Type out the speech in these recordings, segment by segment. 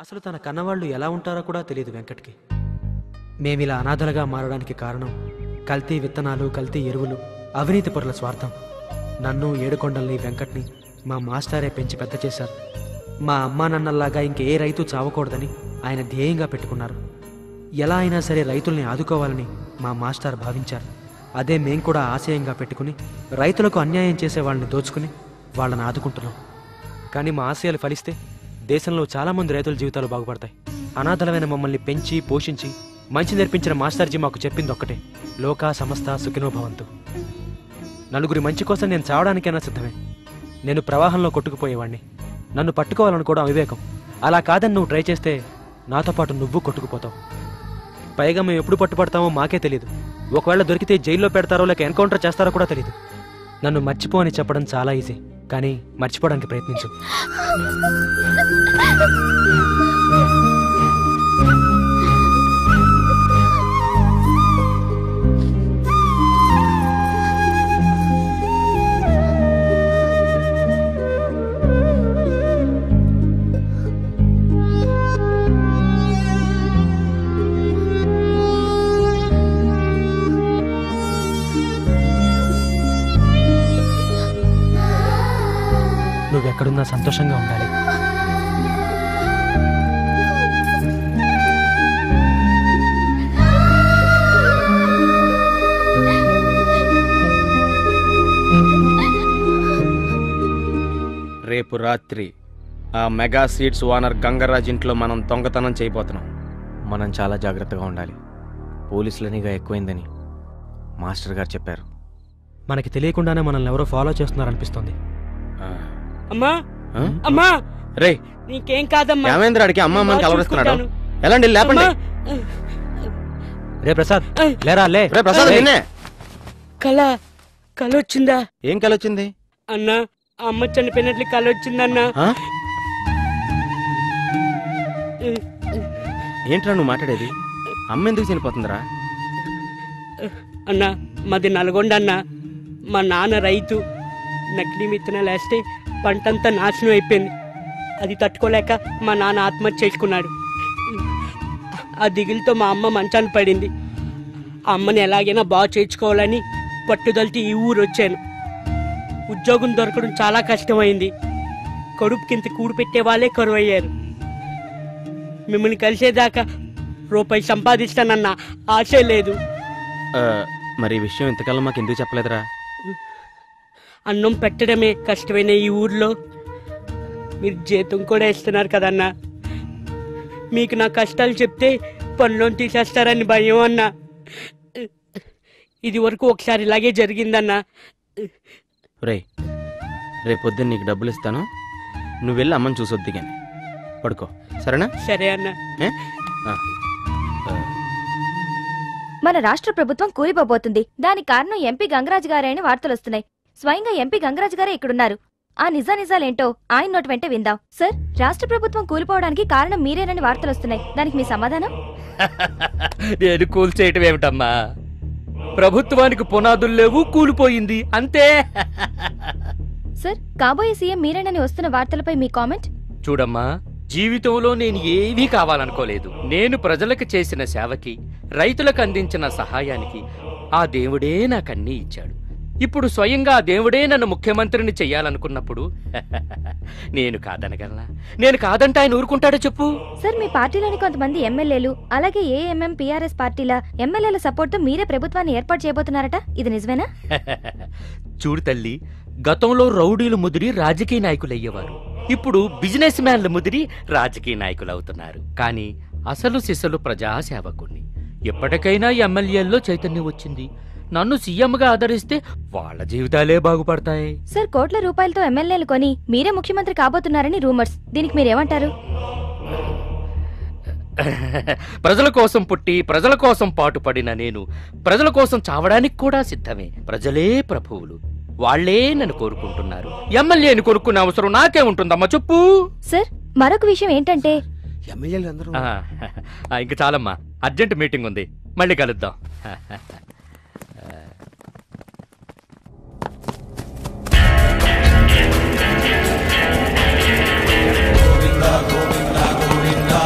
అసలు తన కన్నవాళ్ళు ఎలా ఉంటారో కూడా తెలియదు వెంకట్కి. మేమిలా అనాథలుగా మారడానికి కారణం కల్తీ విత్తనాలు, కల్తీ ఎరువులు, అవినీతి పరుల స్వార్థం. నన్ను, ఏడుకొండల్ని, వెంకట్ని మా మాస్టారే పెంచి పెద్ద చేశారు. మా అమ్మా నాన్నల్లాగా ఇంకే రైతు చావకూడదని ఆయన ధ్యేయంగా పెట్టుకున్నారు. ఎలా అయినా సరే రైతుల్ని ఆదుకోవాలని మా మాస్టర్ భావించారు. అదే మేం కూడా ఆశయంగా పెట్టుకుని రైతులకు అన్యాయం చేసే వాళ్ళని దోచుకుని వాళ్ళని ఆదుకుంటున్నాం. కానీ మా ఆశయాలు ఫలిస్తే దేశంలో చాలామంది రైతుల జీవితాలు బాగుపడతాయి. అనాథలమైన మమ్మల్ని పెంచి పోషించి మంచి నేర్పించిన మాస్టర్జీ మాకు చెప్పింది ఒక్కటే, లోకా సమస్త సుఖినోభవంతు. నలుగురి మంచి కోసం నేను చావడానికైనా సిద్ధమే. నేను ప్రవాహంలో కొట్టుకుపోయేవాణ్ణి. నన్ను పట్టుకోవాలనుకోవడం అవివేకం. అలా కాదని నువ్వు ట్రై చేస్తే నాతో పాటు నువ్వు కొట్టుకుపోతావు. పైగా మేము ఎప్పుడు పట్టుపడతామో మాకే తెలియదు. ఒకవేళ దొరికితే జైల్లో పెడతారో లేక ఎన్కౌంటర్ చేస్తారో కూడా తెలియదు. నన్ను మర్చిపో అని చెప్పడం చాలా ఈజీ, కానీ మర్చిపోవడానికి ప్రయత్నించు. నువ్వెక్కడున్నా సంతోషంగా ఉండాలి. రేపు రాత్రి ఆ మెగా సీడ్స్ ఓనర్ గంగరాజ్ ఇంట్లో మనం దొంగతనం చేయబోతున్నాం. మనం చాలా జాగ్రత్తగా ఉండాలి. పోలీసులనిగా ఎక్కువైందని మాస్టర్ గారు చెప్పారు. మనకి తెలియకుండానే మనల్ని ఎవరో ఫాలో చేస్తున్నారనిపిస్తుంది. అమ్మా అమ్మా, రే నీకేం కాదమ్మా. రామేంద్రాడికి అమ్మ అమ్మని కలవరిస్తున్నాడు. ఎలాంటి లేపండి. రే ప్రసాద్, లేరా లే. రే ప్రసాద్, నిన్నే. కళ వచ్చిందా? ఏం కళ వచ్చింది అన్నా? అమ్మ చనిపోయినట్లు కళ వచ్చిందన్నా. ఏంట్రా నువ్వు మాట్లాడేది? అమ్మ ఎందుకు చనిపోతుందిరా? అన్నా, మాది నల్గొండ అన్నా. మా నాన్న రైతు. నకిలీ విత్తనాలు వేస్తే పంటంతా నాశనం అయిపోయింది. అది తట్టుకోలేక మా నాన్న ఆత్మహత్య చేసుకున్నాడు. ఆ దిగులతో మా అమ్మ మంచాన్ని పడింది. ఆ అమ్మని ఎలాగైనా బాగా చేర్చుకోవాలని పట్టుదలతో ఈ ఊరు వచ్చాను. ఉద్యోగం దొరకడం చాలా కష్టమైంది. కడుపుకింత కూడు పెట్టే వాళ్ళే కరువయ్యారు. మిమ్మల్ని కలిసేదాకా రూపాయి సంపాదిస్తానన్న ఆశే లేదు. మరి ఈ విషయం ఇంతకాలం మాకు ఎందుకు చెప్పలేదురా? అన్నం పెట్టడమే కష్టమైన ఈ ఊర్లో మీరు జీతం కూడా ఇస్తున్నారు కదన్నా. మీకు నా కష్టాలు చెప్తే పనిలోని తీసేస్తారని భయం అన్నా. ఇది వరకు ఒకసారి ఇలాగే జరిగిందన్నా. రేపు పొద్దున్న నీకు డబ్బులు ఇస్తాను. నువ్వు వెళ్ళి అమ్మని చూసొద్ది కానీ పడుకో, సరేనా? సరే అన్నా. మన రాష్ట్ర ప్రభుత్వం కూలిపోబోతుంది. దానికి కారణం ఎంపీ గంగరాజు గారే అని వార్తలు వస్తున్నాయి. స్వయంగా ఎంపీ గంగరాజు గారే ఇక్కడున్నారు. ఆ నిజానిజాలేంటో ఆయన నోటి వెంట విందాం. సార్, రాష్ట్ర ప్రభుత్వం కూలిపోవడానికి కారణం మీరేనని వార్తలు వస్తున్నాయి. దానికి మీ సమాధానం? నేను కూల్చేయటం ఏమిటమ్మా? ప్రభుత్వానికి పునాదులు లేవు, కూలిపోయింది అంతే. సార్, కాబోయే సీఎం మీరేనని వస్తున్న వార్తలపై మీ కామెంట్? చూడమ్మా, జీవితంలో నేను ఏమీ కావాలనుకోలేదు. నేను ప్రజలకు చేసిన సేవకి, రైతులకు అందించిన సహాయానికి ఆ దేవుడే నాకన్నీ ఇచ్చాడు. ఇప్పుడు స్వయంగా ఆ దేవుడే నన్ను ముఖ్యమంత్రిని చెయ్యాలనుకున్నప్పుడు నేను కాదనగలనా? నేను కాదంటే ఆయన ఊరుకుంటాడో చెప్పు? సార్, మీ పార్టీలోని కొంతమంది ఎమ్మెల్యేలు, అలాగే ఏఎంఎం, పిఆర్ఎస్ పార్టీల ఎమ్మెల్యేల సపోర్ట్ తో మీరే ప్రభుత్వాన్ని ఏర్పాటు చేయబోతున్నారట. ఇది నిజమేనా? చూడు తల్లి, గతంలో రౌడీలు ముదిరి రాజకీయ నాయకులు అయ్యేవారు. ఇప్పుడు బిజినెస్ మ్యాన్లు ముదిరి రాజకీయ నాయకులు అవుతున్నారు. కానీ అసలు సిసలు ప్రజాసేవకుణ్ణి. ఎప్పటికైనా ఎమ్మెల్యేల్లో చైతన్యం వచ్చింది. నన్ను సీఎంగా ఆదరిస్తే వాళ్ళ జీవితాలే బాగుపడతాయి. సార్, కోట్ల రూపాయలతో ఎమ్మెల్యేలు కొని మీరే ముఖ్యమంత్రి కాబోతున్నారని రూమర్స్. దీనికి మీరేమంటారు? ప్రజల కోసం పుట్టి ప్రజల కోసం పాటుపడిన నేను ప్రజల కోసం చావడానికి కూడా సిద్ధమే. ప్రజలే ప్రభువులు, వాళ్లే నన్ను కోరుకుంటున్నారు. ఎమ్మెల్యేని కొనుక్కునే అవసరం నాకే ఉంటుందమ్మా, చెప్పు. సార్, మరొక విషయం ఏంటంటే ఇంక చాలమ్మా, అర్జెంట్ మీటింగ్ ఉంది, మళ్ళీ కలుద్దాం. గోవిందా గోవిందా గోవిందా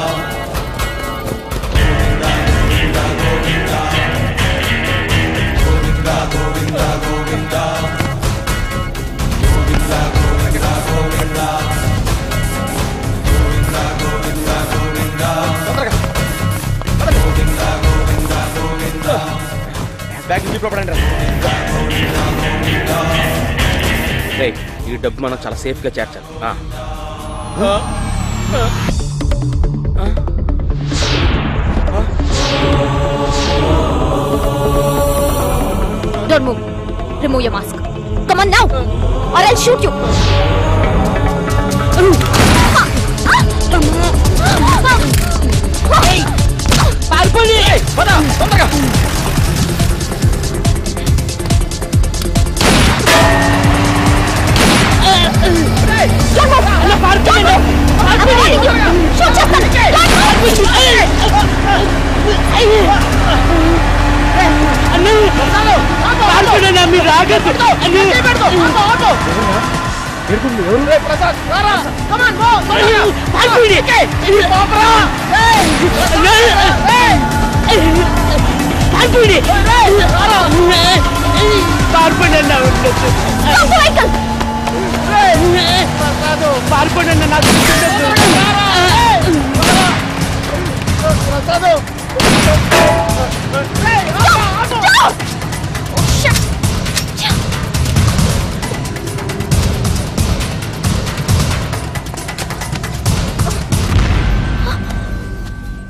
జీప్లో పడండి రా. రేయ్, ఈ డబ్బు మనం చాలా సేఫ్గా చేర్చాలి. Don't move. Remove your mask. Come on now, or I'll shoot you. మీరు రాగదు. పారిపోయిన నాకు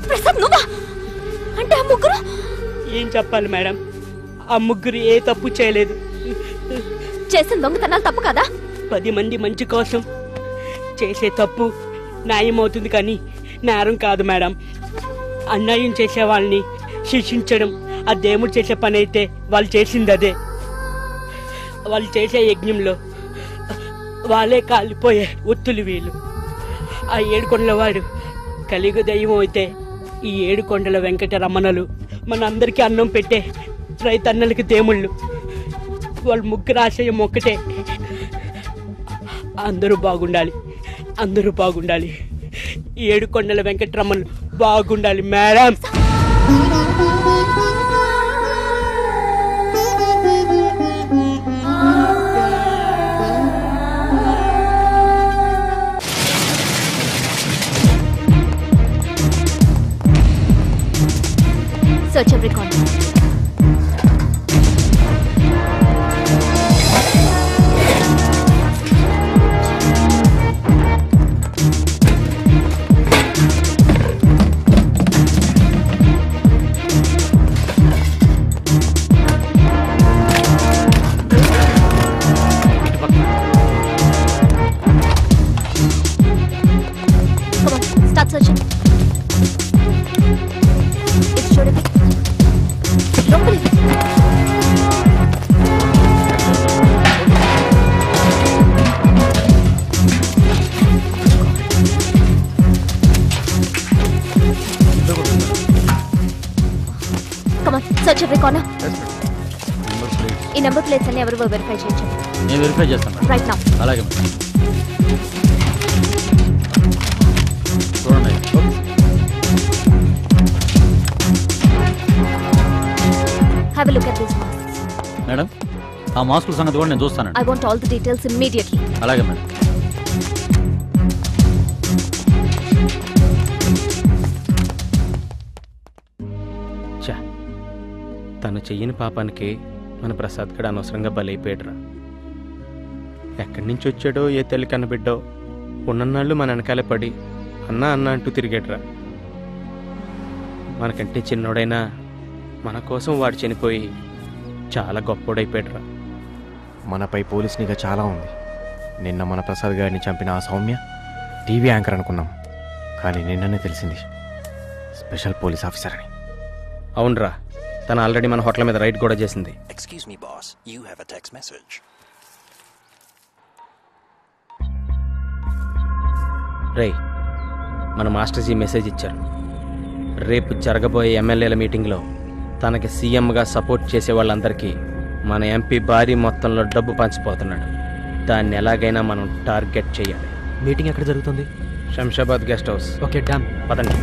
ప్రసాద్ నువ్వా? అంటే ఆ ముగ్గురు? ఏం చెప్పాలి మేడం, ఆ ముగ్గురు ఏ తప్పు చేయలేదు. చేసిన దొంగతనాలు తప్పు కదా? 10 మంది మంచి కోసం చేసే తప్పు న్యాయం అవుతుంది కానీ నేరం కాదు మేడం. అన్యాయం చేసే వాళ్ళని శిక్షించడం ఆ దేవుడు చేసే పని అయితే వాళ్ళు చేసింది అదే. వాళ్ళు చేసే యజ్ఞంలో వాళ్ళే కాలిపోయే ఒత్తులు వీళ్ళు. ఆ 7 కొండల వాడు కలియుగ దైవం అయితే ఈ 7 కొండల వెంకటరమణలు మనందరికీ అన్నం పెట్టే రైతన్నలకి దేవుళ్ళు. వాళ్ళ ముగ్గురు ఆశయం ఒక్కటే, అందరూ బాగుండాలి, అందరూ బాగుండాలి. ఈ 7 కొండల వెంకటరమణలు బాగుండాలి madam. Search every corner. Come on, start searching. It's sure to be. Don't believe it. Come on, search every corner. ఈ నెంబర్ ప్లేట్స్ అన్ని ఎవరు వెరిఫై చేయించండి. నేను వెరిఫై చేస్తాను రైట్ నౌ. అలాగే చూడండి. Have a look at these masks. Madam, ఆ మాస్కుల సంగతి కూడా నేను చూస్తానండి. I want all the details immediately. అలాగే మేడం. చా, తను చెయ్యని పాపానికి మన ప్రసాద్ గడ అనవసరంగా బలైపోయాడురా. ఎక్కడి నుంచి వచ్చాడో ఏ తల్లి కనబిడ్డో ఉన్నన్నాళ్ళు మన వెనకాలే పడి అన్నా అన్న అంటూ తిరిగాడురా. మనకంటే చిన్నోడైనా మన కోసం వాడు చనిపోయి చాలా గొప్పోడైపోయాడురా. మనపై పోలీస్ నిఘా చాలా ఉంది. నిన్న మన ప్రసాద్ గారిని చంపిన ఆ సౌమ్య టీవీ యాంకర్ అనుకున్నాం, కానీ నిన్ననే తెలిసింది స్పెషల్ పోలీస్ ఆఫీసర్ అని. అవునరా, తను ఆల్రెడీ మన హోటల్ మీద రైడ్ కూడా చేసింది. Excuse me, boss. You have a text message. రేయ్, మన మాస్టర్జీ మెసేజ్ ఇచ్చారు. రేపు జరగబోయే ఎమ్మెల్యేల మీటింగ్లో తనకి సీఎంగా సపోర్ట్ చేసే వాళ్ళందరికీ మన ఎంపీ భారీ మొత్తంలో డబ్బు పంచిపోతున్నాడు. దాన్ని ఎలాగైనా మనం టార్గెట్ చేయాలి. మీటింగ్ ఎక్కడ జరుగుతుంది? Shamshabad guest house. Okay, done. పదండి.